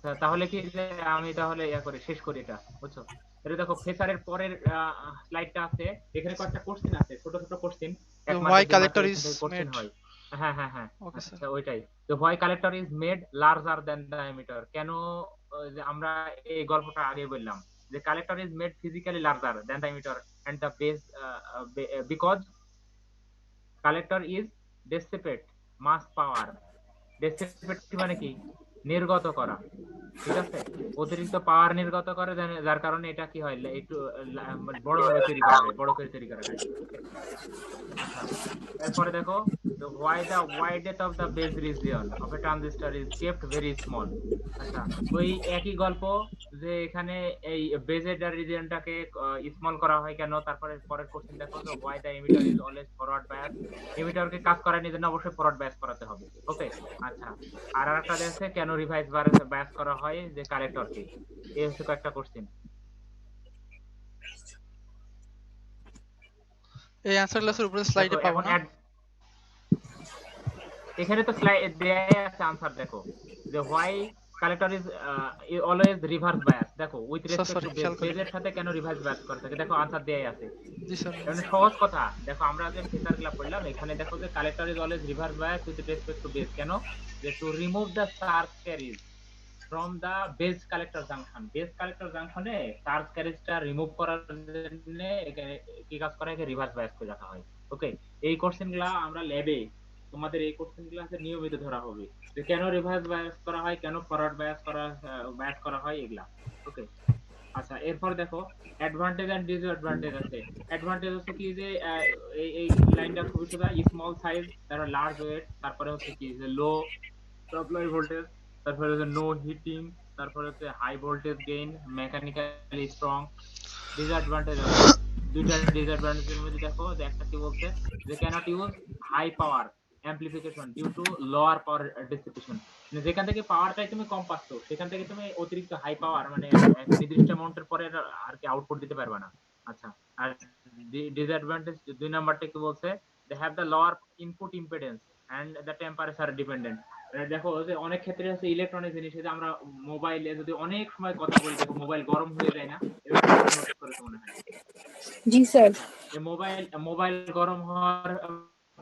আচ্ছা তাহলে কি যে আমি তাহলে করে শেষ করি এটা, বুঝছো? এটা দেখো ফেসারের পরের স্লাইডটা আছে, এখানে কয়েকটা কোশ্চেন আছে, ছোট ছোট কোশ্চেন, The 1 why মার্কের 2 collector মার্কের এখান is থেকে কোশ্চেন made. হয়। হ্যাঁ হ্যাঁ হ্যাঁ। Okay, sir. আচ্ছা ওইটাই। তো why collector is made larger than the emitter, কেন যে আমরা এই গল্পটা আগে বললাম যে collector is made physically larger than the emitter and the base, because collector is dissipate much power. Dissipate মানে কি? নির্গত করা, ঠিক আছে? অতিরিক্ত পাওয়ার নির্গত করে, যার কারণে এটা কি হয়, একটু বড় ভাবে তৈরি করা হয়, বড় করে তৈরি করা হয়। আচ্ছা এরপরে দেখো, why the width of the base region of a transistor is kept very small। আচ্ছা ওই একই গল্প, যে এখানে এই বেজের রিজিয়নটাকে স্মল করা হয় কেন, তারপরে পরের কোশ্চেন দেখো, যে why the emitter is always forward bias। এমিটারকে কাজ করানোর জন্য অবশ্যই ফরওয়ার্ড বায়াস করাতে হবে, ওকে? আচ্ছা আর আরেকটা দেখছে কেন রিভাইস বায়াস করা হয় যে কালেক্টরকে। এই হচ্ছে কয়েকটা কোশ্চেন। এই অ্যানসার আচ্ছা গ্লাসের উপরে দেখো স্লাইডে পাবো এখন না? এখানে তো স্লাইড দেয়া আছে আনসার, দেখো যে why collector is always reverse bias, দেখো with sir respect sorry, to base, খেয়াল করিনি। বেজের সাথে কেন রিভার্স বায়াস করে থাকে, দেখো আনসার দেয়াই আছে। জি স্যার। মানে সহজ কথা, দেখো আমরা যে ফেসার গুলা পড়লাম এখানে দেখো যে collector is always reverse bias with respect to base, কেন? যে to remove the charge carriage from the base collector junction, base collector জাংশনে চার্জ ক্যারিজটা রিমুভ করার জন্য কি কাজ করা হয়, রিভার্স বায়াস করে রাখা হয়, ওকে? এই কোশ্চেন গুলা আমরা ল্যাবে, তোমাদের এই কোশ্চেন গুলো নিয়মিত ধরা হবে, যে কেন রিভার্স বায়াস করা হয়, কেন ফরওয়ার্ড বায়াস করা হয়, এগুলা, ওকে? আচ্ছা এরপর দেখো অ্যাডভান্টেজ এন্ড ডিসঅ্যাডভান্টেজ আছে। অ্যাডভান্টেজ হচ্ছে কি যে এই লাইনটা খুবই সোজা, স্মল সাইজ, তারপর লার্জ ওয়েট, তারপরে হচ্ছে কি যে লো সাপ্লাই ভোল্টেজ, তারপরে হচ্ছে নো হিটিং, তারপরে হচ্ছে high voltage gain, mechanically strong. Disadvantage আছে দুইটা, ডিসঅ্যাডভান্টেজের মধ্যে দেখো যে একটা কি বলছে, যে cannot use high power amplification due to lower power dissipation, মানে যেখান থেকে পাওয়ারটাই তুমি কম পাচ্ছ সেখান থেকে তুমি অতিরিক্ত হাই পাওয়ার মানে এক নির্দিষ্ট অ্যামাউন্টের পরে আর কি আউটপুট দিতে পারবে না। আচ্ছা আর ডিসঅ্যাডভান্টেজ 2 নাম্বারটা কি বলছে, they have the lower input impedance and the temperature dependent. দেখো যে অনেক ক্ষেত্রে হচ্ছে ইলেকট্রনিক জিনিস, যে আমরা মোবাইলে যদি অনেক সময় কথা বলি, দেখো মোবাইল গরম হয়ে যায় না, এটা তোমরা নোটিস করেছো মনে হয়। জি স্যার। আচ্ছা এই মোবাইল গরম হওয়ার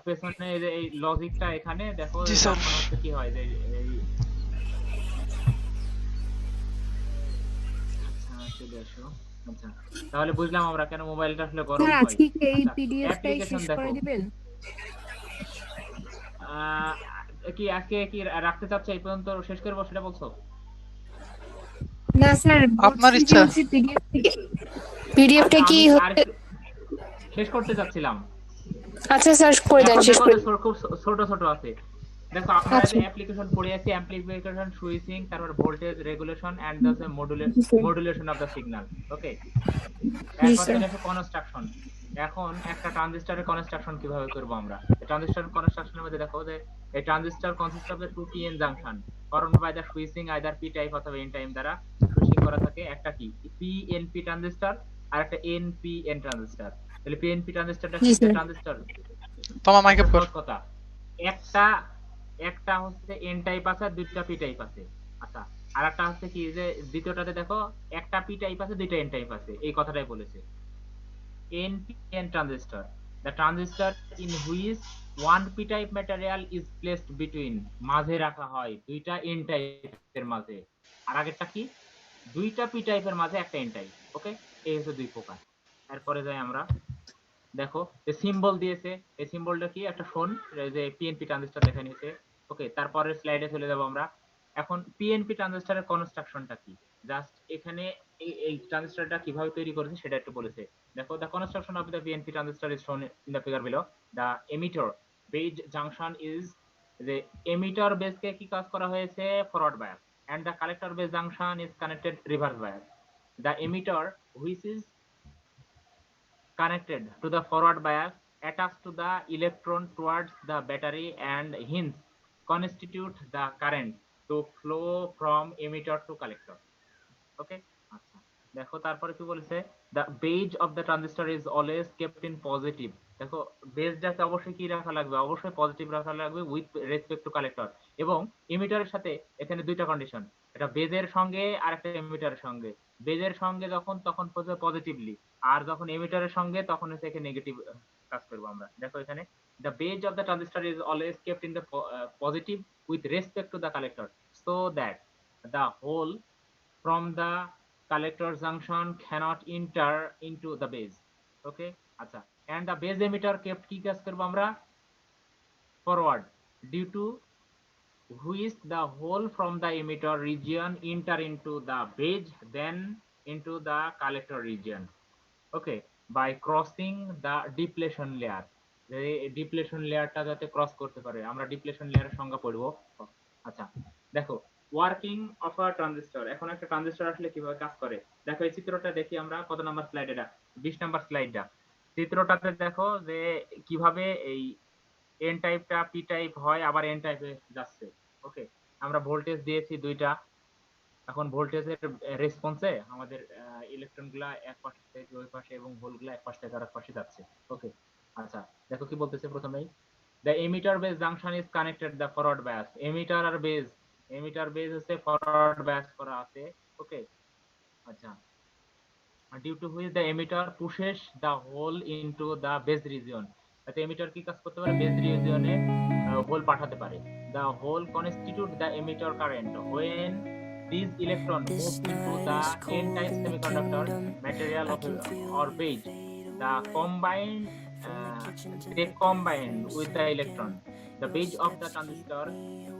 পেছনে এই লজিকটা এখানে দেখো, জি স্যার। যখন হচ্ছে কি হয় যে আচ্ছা চলে আসো। আচ্ছা তাহলে বুঝলাম আমরা কেন মোবাইলটা আসলে গরম স্যার হয়। আজকে কি এই আচ্ছা পিডিএফটাই অ্যাপ্লিকেশন শেষ করে দেখো, দিবেন? আহ, কি আজকে কি রাখতে চাচ্ছ এই পর্যন্ত শেষ করবো সেটা বলছো? না স্যার, আপনার বলছি যে ইচ্ছা। হচ্ছে পিডিএফটা আচ্ছা কি আমি আর হচ্ছে? একটু শেষ করতে চাচ্ছিলাম। আচ্ছা স্যার, করে দেন, এখন শেষ দেখো করে যে দেন। খুব ছোট ছোট আছে, দেখো আমরা যে আচ্ছা। অ্যাপ্লিকেশন পড়ে আছি, অ্যাম্প্লিফিকেশন, সুইচিং, তারপর ভোল্টেজ রেগুলেশন এন্ড দ্য জি sir. Modulation of the signal, okay? জি এরপর স্যার। চলে আসে কনস্ট্রাকশন। এখন একটা ট্রানজিস্টরের কনস্ট্রাকশন কিভাবে করব আমরা, ট্রানজিস্টর কনস্ট্রাকশনের মধ্যে দেখো যে এই transistor consist of the 2 PN junction formed by the switching either P type অথবা এন টাইপ দ্বারা সুইচিং করা থাকে। একটা কি পিএনপি ট্রানজিস্টর আর একটা এনপিএন ট্রানজিস্টর। তাহলে পিএনপি ট্রানজিস্টরটা জি কি যে স্যার। ট্রানজিস্টর, তোমার মাইক একটা আপ কর। সহজ কথা, একটা একটা হচ্ছে এন টাইপ আছে আর দুইটা পি টাইপ আছে। আচ্ছা আর একটা হচ্ছে কি যে দ্বিতীয়টাতে দেখো একটা পি টাইপ আছে দুইটা এন টাইপ আছে, এই কথাটাই বলেছে। NPN transistor, the transistor in which one p-type material is placed between, মাঝে রাখা হয় দুইটা n টাইপের মাঝে, আর আগেরটা কি দুইটা p টাইপের মাঝে একটা n টাইপ, ওকে? এই হচ্ছে দুই প্রকার। এরপরে যাই আমরা, দেখো যে সিম্বল দিয়েছে, এই সিম্বলটা কি, একটা ফোন, যে পিএনপি ট্রানজিস্টর দেখা নিয়েছে, ওকে? তারপরের স্লাইডে চলে যাব আমরা। এখন পিএনপি ট্রানজিস্টরের কনস্ট্রাকশনটা কি, জাস্ট এখানে এই ট্রানজিস্টরটা কিভাবে তৈরি করেছে সেটা একটু বলেছে। দেখো the construction of the PNP transistor is shown in the figure below. The emitter base junction is, যে এমিটর বেসকে কি কাজ করা হয়েছে, forward bias, and the collector base junction is connected reverse bias. The emitter which is connected to the forward bias attached to the electron towards the battery and hence constitute the current to flow from emitter to collector, okay? আচ্ছা দেখো তারপরে কি বলেছে, the beige of the transistor is always kept in positive, দেখো বেসটাকে অবশ্যই কি রাখা লাগবে, অবশ্যই পজিটিভ রাখা লাগবে উইথ রেসপেক্ট টু কালেক্টর। এবং ইমিটারের সাথে এখানে দুইটা কন্ডিশন, এটা বেজের সঙ্গে আর একটা এমিটারের সঙ্গে। বেজের সঙ্গে যখন তখন পজিটিভলি, আর যখন এমিটারের সঙ্গে তখন হচ্ছে এখানে নেগেটিভ কাজ করবো আমরা। দেখো এখানে the base of the transistor is always kept in the positive with respect to the collector so that the hole from the collector junction cannot enter into the base. Okay, আচ্ছা, and the base emitter kept কি কাজ করব আমরা, forward, due to which the hole from the emitter region enter into the base then into the collector region. Okay, by crossing the depletion layer, depletion লেয়ারটা যাতে cross করতে পারে, আমরা depletion লেয়ারের সংজ্ঞা পড়বো। আচ্ছা, দেখো ওয়ার্কিং অফ আ ট্রানজিস্টর, এখন একটা ট্রানজিস্টর আসলে কিভাবে কাজ করে দেখো। এই চিত্রটা দেখি আমরা, কত নাম্বার স্লাইড এটা, 20 নাম্বার স্লাইডটা। চিত্রটাতে দেখো যে কিভাবে এই এন টাইপটা পি টাইপ হয় আবার এন টাইপে যাচ্ছে। ওকে, আমরা ভোল্টেজ দিয়েছি দুইটা, এখন ভোল্টেজের রেসপন্সে আমাদের ইলেকট্রনগুলা এক পাশ থেকে ওই পাশে এবং হোলগুলা এক পাশ থেকে আরেক পাশে যাচ্ছে। ওকে, আচ্ছা, দেখো কি বলতেছে প্রথমেই, the emitter base junction is connected the forward bias. Emitter আর বেস, এমিটার বেস হচ্ছে ফরওয়ার্ড বায়াস করা আছে। ওকে, আচ্ছা, due to which the emitter pushes the hole into the base region, তাতে এমিটার কি কাজ করতে পারে, বেস রিজিয়নে হোল পাঠাতে পারে। the hole constitute the emitter current when these electron move into the n-type semiconductor material of or beige, the combined they combine with the electron, the beige of the transistor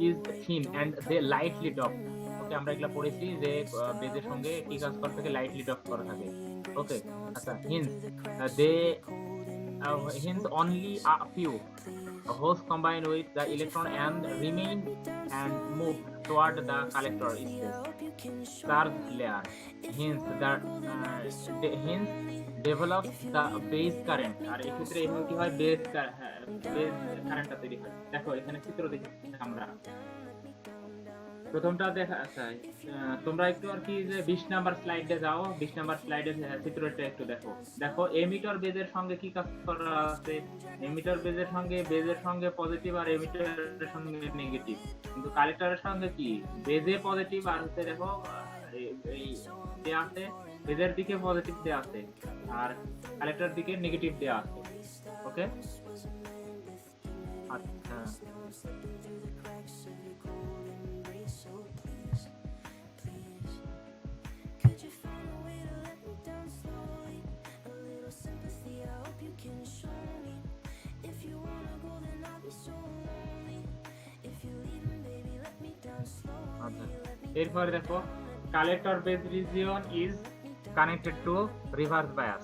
is thin and they lightly doped. ওকে, আমরা এগুলা পড়েছি যে বেজের সঙ্গে কি কাজ করা থাকে, লাইটলি ডপ করা থাকে। ওকে, আচ্ছা, hence they hence only a few holes combine with the electron and remain and move toward the collector space charge layer. Hence hence develops the base current, আর এই ক্ষেত্রে এইভাবে কি হয়, বেস কারেন্টটা তৈরি হয়। দেখো এখানে চিত্র দেখি আমরা, প্রথমটা দেখা। আচ্ছা, তোমরা একটু আর কি যে 20 নাম্বার স্লাইডে যাও, 20 নাম্বার স্লাইডের চিত্রটা একটু দেখো। দেখো এমিটার বেজের সঙ্গে কি কাজ করা আছে, এমিটার বেজের সঙ্গে পজিটিভ আর এমিটারের সঙ্গে নেগেটিভ, কিন্তু কালেক্টরের সঙ্গে কি বেজে পজিটিভ আর হচ্ছে দেখো এই দেয়া আছে, বেজের দিকে পজিটিভ দেয়া আছে আর কালেক্টরের দিকে নেগেটিভ দেয়া আছে। ওকে, আচ্ছা, এরপরে দেখো collector base region is connected to reverse bias.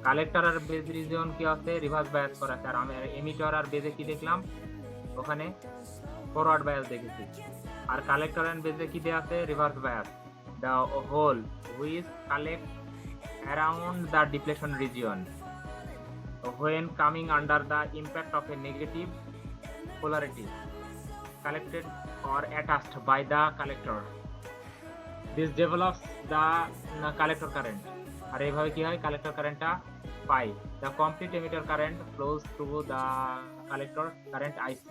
Collector আর বেস রিজিয়ন কি আছে, রিভার্স বায়াস করা আছে। আর আমি এমিটার আর বেজে কি দেখলাম, ওখানে ফরওয়ার্ড বায়াস দেখেছি। আর কালেক্টর এন্ড বেজে কি দেয়া আছে, reverse bias. The hole which collect around the depletion region when coming under the impact of a negative polarity collected or attached by the collector. This develops the collector current, আর এইভাবে কি হয়, collector কারেন্টটা পাই। The complete emitter current flows through the collector current IC.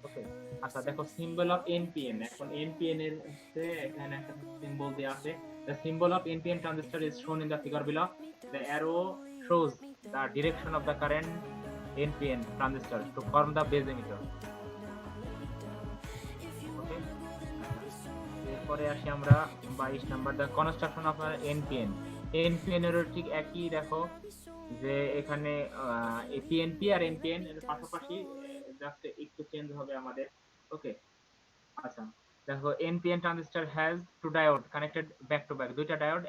ওকে, আচ্ছা, দেখো symbol of NPN, এখন NPN এর হচ্ছে এখানে একটা সিম্বল দেয়া আছে। The symbol of NPN transistor is shown in the figure below. The arrow shows the direction of the current NPN transistor to form the base emitter. Okay, এরপরে আসি আমরা 22 number, the construction of an NPN. NPN এর ঠিক একই, দেখো যে এখানে PNP আর NPN এর পাশাপাশি, জাস্ট একটু চেঞ্জ হবে আমাদের। ওকে, আচ্ছা, দেখো NPN transistor has two diode connected back to back, দুইটা ডায়োড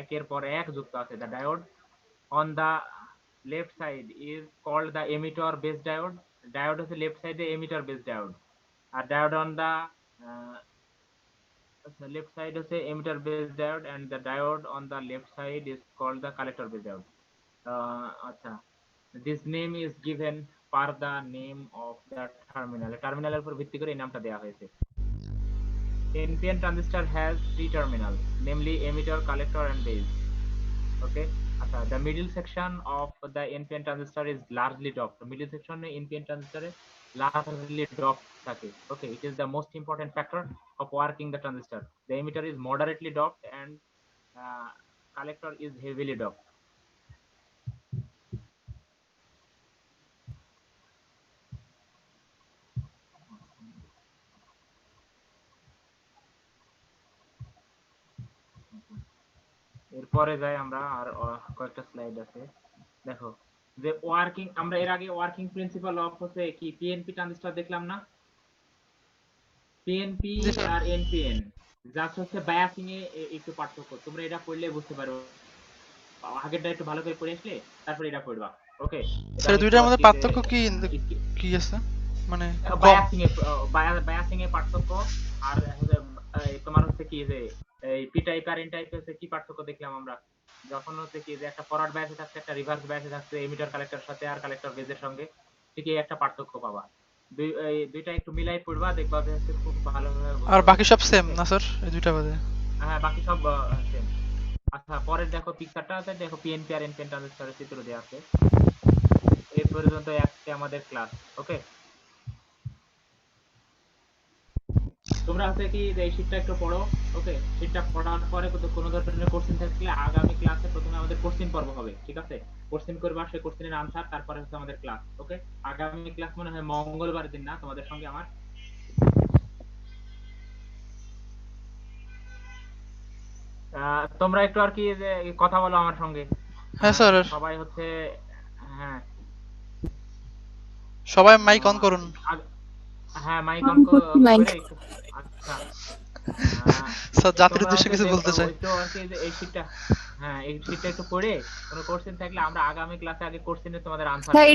একের পর এক যুক্ত আছে। The diode on the left side is called the emitter base diode, diode হচ্ছে লেফট সাইডে এমিটার বেস ডায়োড, আর diode on the left side হচ্ছে emitter base diode and the diode on the left side is called the collector base diode. আচ্ছা, this name is given per the name of the terminal, টার্মিনালের উপর ভিত্তি করে এই নামটা দেওয়া হয়েছে। NPN transistor has three terminals, namely emitter, collector and base. Okay, the middle section of the NPN transistor is largely doped. Middle section NPN transistor is largely doped থাকে. Okay, it is the most important factor of working the transistor. The emitter is moderately doped and collector is heavily doped. এরপরে যাই আমরা আর কয়েকটা slide আছে দেখো যে working আমরা এর আগে ওয়ার্কিং প্রিন্সিপাল অফ হচ্ছে কি পিএনপি ট্রানজিস্টর দেখলাম না পিএনপি জি স্যার। আর এনপিএন জাস্ট হচ্ছে বায়াসিং এ একটু পার্থক্য তোমরা এটা পড়লে বুঝতে পারো আগেরটা একটু ভালো করে পড়ে আসলে তারপর এটা পড়বা ওকে স্যার দুইটার মধ্যে পার্থক্য কি আছে মানে বায়াসিং এ পার্থক্য আর তোমার হচ্ছে কি যে এই পি টাইপ আর এন টাইপ হচ্ছে কি পার্থক্য দেখলাম আমরা যখন হচ্ছে কি যে একটা ফরওয়ার্ড বায়াসে থাকছে একটা রিভার্স বায়াসে থাকছে এমিটার কালেক্টর সাথে আর কালেক্টর বেজের সঙ্গে ঠিক এই একটা পার্থক্য পাবা দুইটা একটু মিলাই পড়বা দেখবা যে হচ্ছে খুব ভালোভাবে আর বাকি সব সেম না স্যার এই দুইটা বাদে হ্যাঁ বাকি সব সেম আচ্ছা পরের দেখো পিকচারটা আছে দেখো পিএনপি আর এনপিএন ট্রানজিস্টরের চিত্র দেওয়া আছে এই পর্যন্ত আজকে আমাদের ক্লাস ওকে তোমরা হচ্ছে কি এই শীটটা একটু পড়ো ওকে শীটটা পড়ার পরে কোনো ধরনের কোশ্চেন থাকলে আগামী ক্লাসে প্রথমে আমাদের কোশ্চেন পর্ব হবে ঠিক আছে কোশ্চেন করবা সেই কোশ্চেনের আনসার তারপরে হচ্ছে আমাদের ক্লাস ওকে আগামী ক্লাস মনে হয় মঙ্গলবার দিন না তোমাদের সঙ্গে আমার তোমরা একটু আর কি যে কথা বলো আমার সঙ্গে হ্যাঁ স্যার সবাই হচ্ছে হ্যাঁ সবাই মাইক অন করুন হ্যাঁ মাইক অন করে আচ্ছা স্যার জাতির উদ্দেশ্যে কিছু বলতে চাই তো আর কি যে এই শীটটা হ্যাঁ এই শীটটা একটু পড়ে কোনো কোশ্চেন থাকলে আমরা আগামী ক্লাসে আগে কোশ্চেনে তোমাদের আনসার স্যার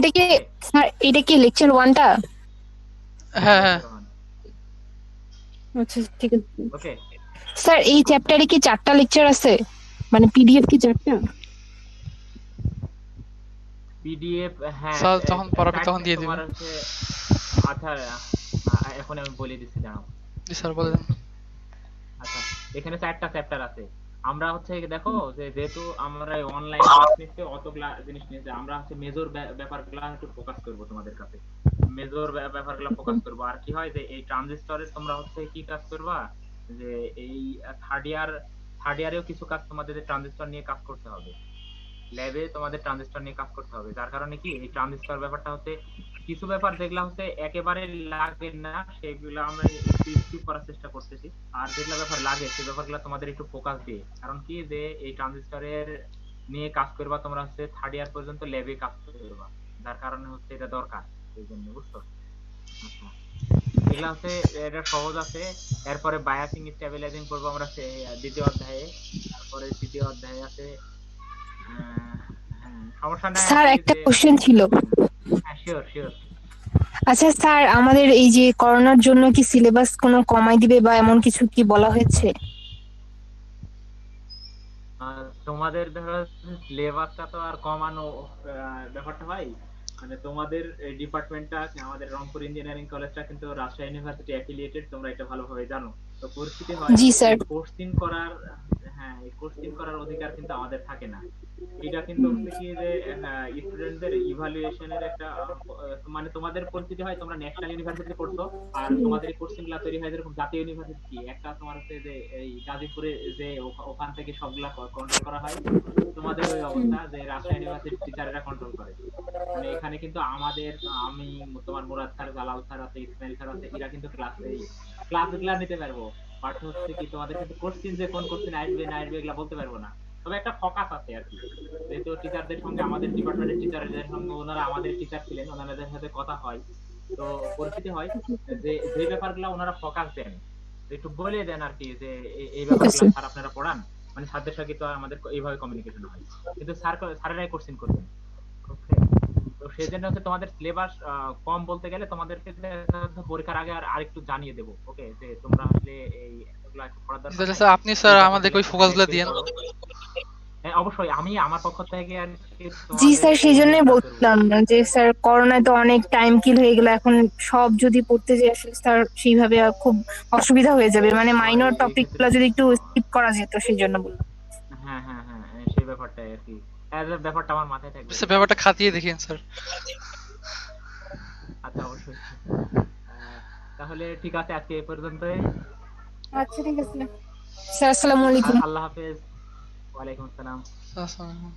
এটা কি লেকচার 1টা হ্যাঁ হ্যাঁ আচ্ছা ঠিক আছে ওকে স্যার এই চ্যাপ্টারে কি 4টা লেকচার আছে মানে পিডিএফ কি 4টা পিডিএফ হ্যাঁ স্যার যখন পড়াবে তখন দিয়ে দিবেন আচ্ছা এখন আমি বলে দিচ্ছি জানাও জি স্যার বলে দেন আচ্ছা এখানে 4টা চ্যাপ্টার আছে আমরা হচ্ছে দেখো যে যেহেতু আমরা অনলাইন ক্লাস নিতে অতগুলা জিনিস নিতে আমরা হচ্ছে মেজর ব্যাপারগুলো একটু ফোকাস করব তোমাদের কাছে মেজর ব্যাপারগুলো ফোকাস করব আর কি হয় যে এই ট্রানজিস্টরে তোমরা হচ্ছে কি কাজ করবা যে এই থার্ড ইয়ারেও কিছু কাজ তোমাদের ট্রানজিস্টর নিয়ে কাজ করতে হবে ল্যাবে তোমাদের ট্রানজিস্টর নিয়ে কাজ করতে হবে যার কারণে কি এই ট্রানজিস্টর ব্যাপারটা হচ্ছে কিছু ব্যাপার যেগুলা হচ্ছে একেবারে লাগে না সেগুলো আমরা একটু করার চেষ্টা করতেছি আর যেগুলো ব্যাপার লাগে সেই ব্যাপারগুলো তোমাদের একটু ফোকাস দিয়ে কারণ কি যে এই ট্রানজিস্টরের নিয়ে কাজ করবা তোমরা হচ্ছে থার্ড ইয়ার পর্যন্ত ল্যাবে কাজ করবা যার কারণে হচ্ছে এটা দরকার এই জন্য বুঝছো আচ্ছা এগুলা হচ্ছে এটা সহজ আছে এরপরে বায়াসিং স্টেবিলাইজিং করবো আমরা দ্বিতীয় অধ্যায়ে তারপরে তৃতীয় অধ্যায়ে আছে সমস্যা নাই স্যার একটা কোশ্চেন ছিল হ্যাঁ শিওর আচ্ছা স্যার আমাদের এই যে করোনার জন্য কি সিলেবাস কোনো কমাই দিবে বা এমন কিছু কি বলা হয়েছে তোমাদের ধরো সিলেবাসটা তো আর কমানো ব্যাপারটা হয় মানে তোমাদের ডিপার্টমেন্টটা আমাদের রংপুর ইঞ্জিনিয়ারিং কলেজটা কিন্তু রাজশাহী ইউনিভার্সিটি অ্যাফিলিয়েটেড তোমরা এটা ভালোভাবে জানো তো পরিস্থিতি হয় জি স্যার কোর্সিং করার হ্যাঁ এই কোর্সিং করার অধিকার কিন্তু আমাদের থাকে না এটা কিন্তু হচ্ছে কি যে স্টুডেন্টদের ইভালুয়েশনের একটা মানে তোমাদের পরিস্থিতি হয় তোমরা ন্যাশনাল ইউনিভার্সিটি পড়ছো আর তোমাদের এই কোর্সিং গুলা তৈরি হয় যেরকম জাতীয় ইউনিভার্সিটি একটা তোমার হচ্ছে যে এই গাজীপুরে যে ওখান থেকে সবগুলা কন্ট্রোল করা হয় তোমাদের ওই অবস্থা যে রাজশাহী ইউনিভার্সিটির টিচাররা কন্ট্রোল করে মানে এখানে কিন্তু আমাদের আমি তোমার মুরাদ স্যার জালাল স্যার আছে ইসমাইল স্যার আছে এরা কিন্তু ক্লাসগুলা নিতে পারবো বাট হচ্ছে কি তোমাদের কিন্তু কোশ্চেন যে কোন কোশ্চেন আসবে না আসবে এগুলা বলতে পারবো না তবে একটা ফোকাস আছে আর কি যেহেতু টিচারদের সঙ্গে আমাদের ডিপার্টমেন্টের টিচারদের সঙ্গে ওনারা আমাদের টিচার ছিলেন ওনাদের সাথে কথা হয় তো পরিস্থিতি হয় যে যে ব্যাপারগুলো ওনারা ফোকাস দেন একটু বলে দেন আর কি যে এই ব্যাপারগুলো স্যার আপনারা পড়ান মানে স্যারদের সঙ্গে তো আমাদের এইভাবে কমিউনিকেশন হয় কিন্তু স্যারেরাই কোশ্চেন করবেন ওকে তো সেজন্য হচ্ছে তোমাদের সিলেবাস কম বলতে গেলে তোমাদেরকে পরীক্ষার আগে আর একটু জানিয়ে দেব ওকে যে তোমরা আসলে এই এগুলো একটু পড়ার দরকার স্যার আপনি স্যার আমাদের ওই ফোকাসগুলো দিয়েন হ্যাঁ অবশ্যই আমি আমার পক্ষ থেকে আর জি স্যার সেজন্যই বলছিলাম যে স্যার করোনায় তো অনেক টাইম কিল হয়ে গেল এখন সব যদি পড়তে যাই আসলে স্যার সেইভাবে খুব অসুবিধা হয়ে যাবে মানে মাইনর টপিকগুলো যদি একটু স্কিপ করা যেত সেই জন্য বললাম হ্যাঁ সেই ব্যাপারটাই আর কি ব্যাপারটা আমার মাথায় থাকবে। স্যার ব্যাপারটা খাতিয়ে দেখেন স্যার। আচ্ছা, অবশ্যই। তাহলে ঠিক আছে, আজকে এই পর্যন্তই। আচ্ছা ঠিক আছে স্যার, আসসালামু আলাইকুম। আল্লাহ হাফেজ। ওয়ালাইকুম আসসালাম। আসসালামু আলাইকুম।